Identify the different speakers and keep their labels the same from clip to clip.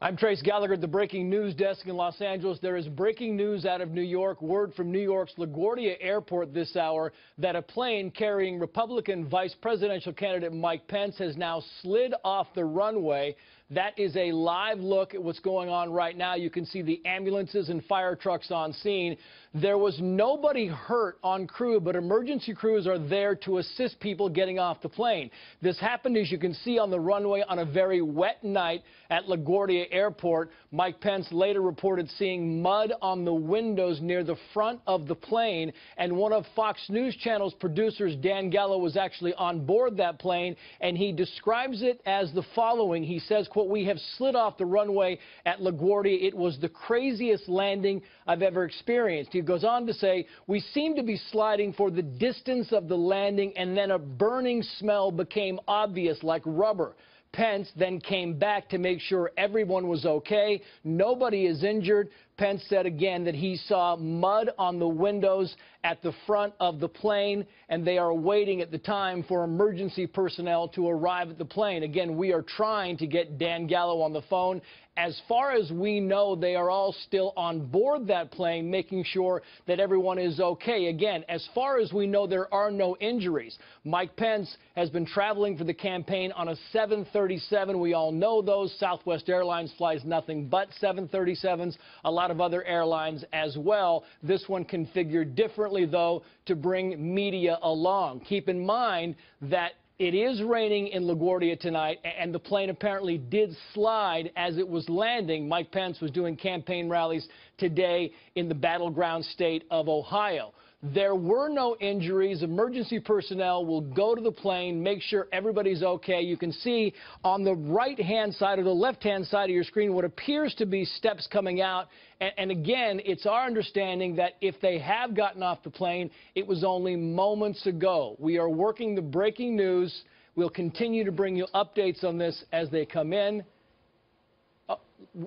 Speaker 1: I'm Trace Gallagher at the breaking news desk in Los Angeles. There is breaking news out of New York. Word from New York's LaGuardia Airport this hour that a plane carrying Republican vice presidential candidate Mike Pence has now slid off the runway. That is a live look at what's going on right now. You can see the ambulances and fire trucks on scene. There was nobody hurt on crew, but emergency crews are there to assist people getting off the plane. This happened, as you can see, on the runway on a very wet night at LaGuardia Airport. Mike Pence later reported seeing mud on the windows near the front of the plane, and one of Fox News Channel's producers, Dan Gallo, was actually on board that plane, and he describes it as the following. He says, quote, "We have slid off the runway at LaGuardia. It was the craziest landing I've ever experienced." He goes on to say, "We seemed to be sliding for the distance of the landing, and then a burning smell became obvious like rubber. Pence then came back to make sure everyone was okay. Nobody is injured." Pence said again that he saw mud on the windows at the front of the plane, and they are waiting at the time for emergency personnel to arrive at the plane. Again, we are trying to get Dan Gallo on the phone. As far as we know, they are all still on board that plane, making sure that everyone is okay. Again, as far as we know, there are no injuries. Mike Pence has been traveling for the campaign on a 737. We all know those. Southwest Airlines flies nothing but 737s. A lot of other airlines as well. This one configured differently, though, to bring media along. Keep in mind that it is raining in LaGuardia tonight, and the plane apparently did slide as it was landing. Mike Pence was doing campaign rallies today in the battleground state of Ohio. There were no injuries. Emergency personnel will go to the plane, make sure everybody's okay. You can see on the right-hand side or the left-hand side of your screen what appears to be steps coming out. And again, it's our understanding that if they have gotten off the plane, it was only moments ago. We are working the breaking news. We'll continue to bring you updates on this as they come in.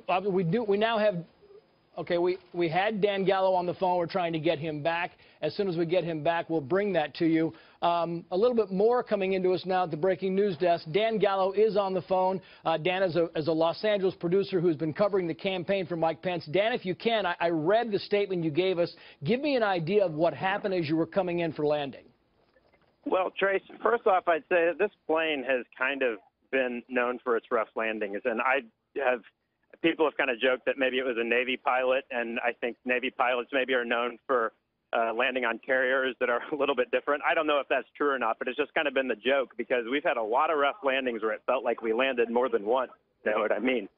Speaker 1: We now have... Okay, we had Dan Gallo on the phone. We're trying to get him back. As soon as we get him back, we'll bring that to you. A little bit more coming into us now at the breaking news desk. Dan Gallo is on the phone. Dan is a Los Angeles producer who's been covering the campaign for Mike Pence. Dan, if you can, I read the statement you gave us. Give me an idea of what happened as you were coming in for landing.
Speaker 2: Well, Trace, first off, I'd say that this plane has kind of been known for its rough landings, and people have kind of joked that maybe it was a Navy pilot, and I think Navy pilots maybe are known for landing on carriers that are a little bit different. I don't know if that's true or not, but it's just kind of been the joke because we've had a lot of rough landings where it felt like we landed more than once. You know what I mean?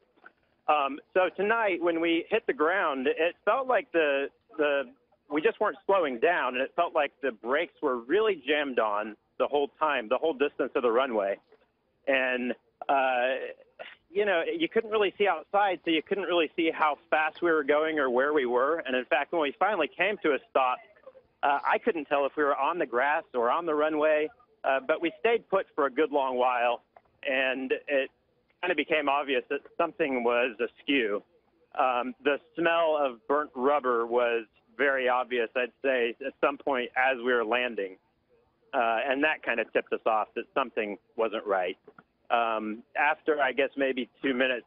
Speaker 2: So tonight, when we hit the ground, it felt like we just weren't slowing down, and it felt like the brakes were really jammed on the whole time, the whole distance of the runway. And you know, you couldn't really see outside, so you couldn't really see how fast we were going or where we were. And in fact, when we finally came to a stop, I couldn't tell if we were on the grass or on the runway, but we stayed put for a good long while, and it kind of became obvious that something was askew. The smell of burnt rubber was very obvious, I'd say, at some point as we were landing, and that kind of tipped us off that something wasn't right. After, I guess, maybe 2 minutes,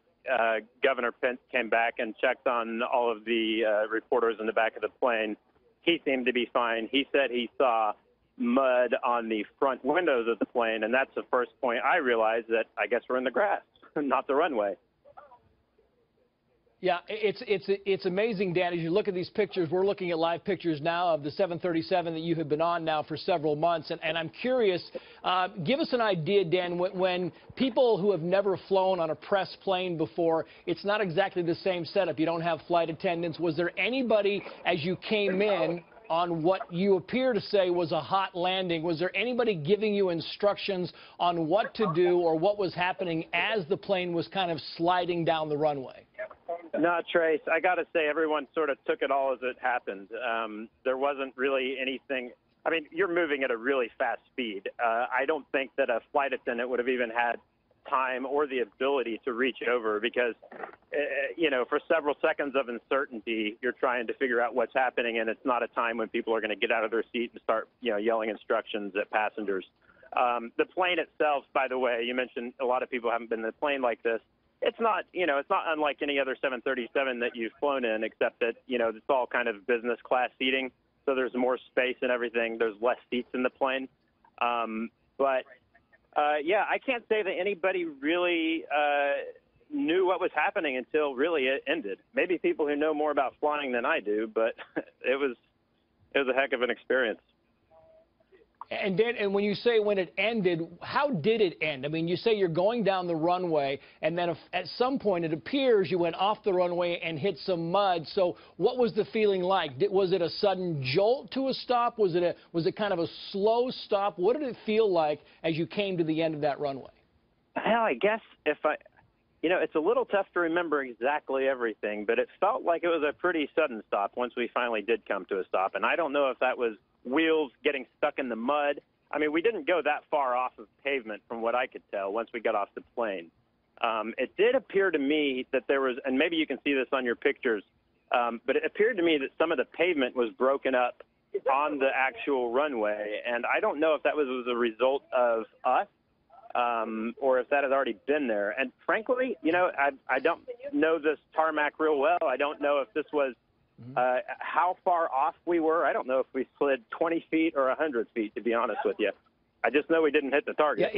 Speaker 2: Governor Pence came back and checked on all of the reporters in the back of the plane. He seemed to be fine. He said he saw mud on the front windows of the plane, and that's the first point I realized that I guess we're in the grass, not the runway.
Speaker 1: Yeah, it's amazing, Dan. As you look at these pictures, we're looking at live pictures now of the 737 that you have been on now for several months. And I'm curious, give us an idea, Dan, when people who have never flown on a press plane before, it's not exactly the same setup. You don't have flight attendants. Was there anybody, as you came in, on what you appear to say was a hot landing, was there anybody giving you instructions on what to do or what was happening as the plane was kind of sliding down the runway?
Speaker 2: No, Trace, I got to say everyone sort of took it all as it happened. There wasn't really anything. I mean, you're moving at a really fast speed. I don't think that a flight attendant would have even had time or the ability to reach over because, you know, for several seconds of uncertainty, you're trying to figure out what's happening, and it's not a time when people are going to get out of their seat and start, you know, yelling instructions at passengers. The plane itself, by the way, you mentioned a lot of people haven't been in a plane like this. it's not, it's not unlike any other 737 that you've flown in, except that, it's all kind of business class seating. So there's more space and everything. There's less seats in the plane. Yeah, I can't say that anybody really knew what was happening until really it ended. Maybe people who know more about flying than I do, but it was a heck of an experience.
Speaker 1: And Dan, and when you say when it ended, how did it end? I mean, you say you're going down the runway, and then at some point it appears you went off the runway and hit some mud. So what was the feeling like? Was it a sudden jolt to a stop? Was it kind of a slow stop? What did it feel like as you came to the end of that runway?
Speaker 2: Hell, I guess it's a little tough to remember exactly everything, but it felt like it was a pretty sudden stop once we finally did come to a stop. And I don't know if that was wheels getting stuck in the mud. I mean, we didn't go that far off of pavement from what I could tell once we got off the plane. It did appear to me that there was, and maybe you can see this on your pictures, but it appeared to me that some of the pavement was broken up on the actual runway. And I don't know if that was a result of us or if that had already been there. And frankly, I don't know this tarmac real well. I don't know if this was how far off we were. I don't know if we slid 20 feet or 100 feet, to be honest with you. I just know we didn't hit the target.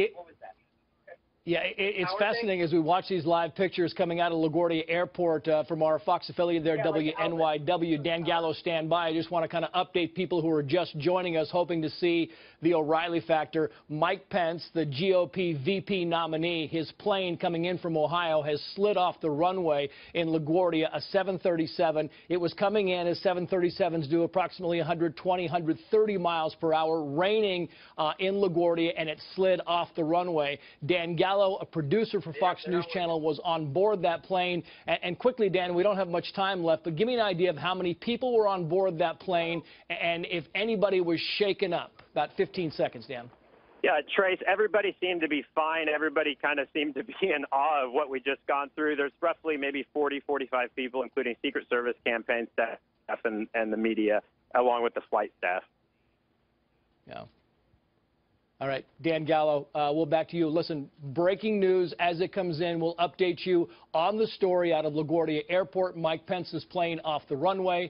Speaker 1: Yeah, it's fascinating as we watch these live pictures coming out of LaGuardia Airport from our Fox affiliate there, WNYW. Dan Gallo, stand by. I just want to kind of update people who are just joining us, hoping to see the O'Reilly factor. Mike Pence, the GOP VP nominee, his plane coming in from Ohio has slid off the runway in LaGuardia, a 737. It was coming in as 737s do approximately 120, 130 miles per hour, raining in LaGuardia, and it slid off the runway. Dan Gallo, a producer for Fox News Channel, was on board that plane. And quickly, Dan, we don't have much time left, but give me an idea of how many people were on board that plane and if anybody was shaken up. About 15 seconds, Dan.
Speaker 2: Yeah, Trace, everybody seemed to be fine. Everybody kind of seemed to be in awe of what we just gone through. There's roughly maybe 40, 45 people, including Secret Service campaign staff and the media, along with the flight staff.
Speaker 1: Yeah. All right, Dan Gallo, we'll back to you. Listen, breaking news as it comes in. We'll update you on the story out of LaGuardia Airport. Mike Pence's plane off the runway.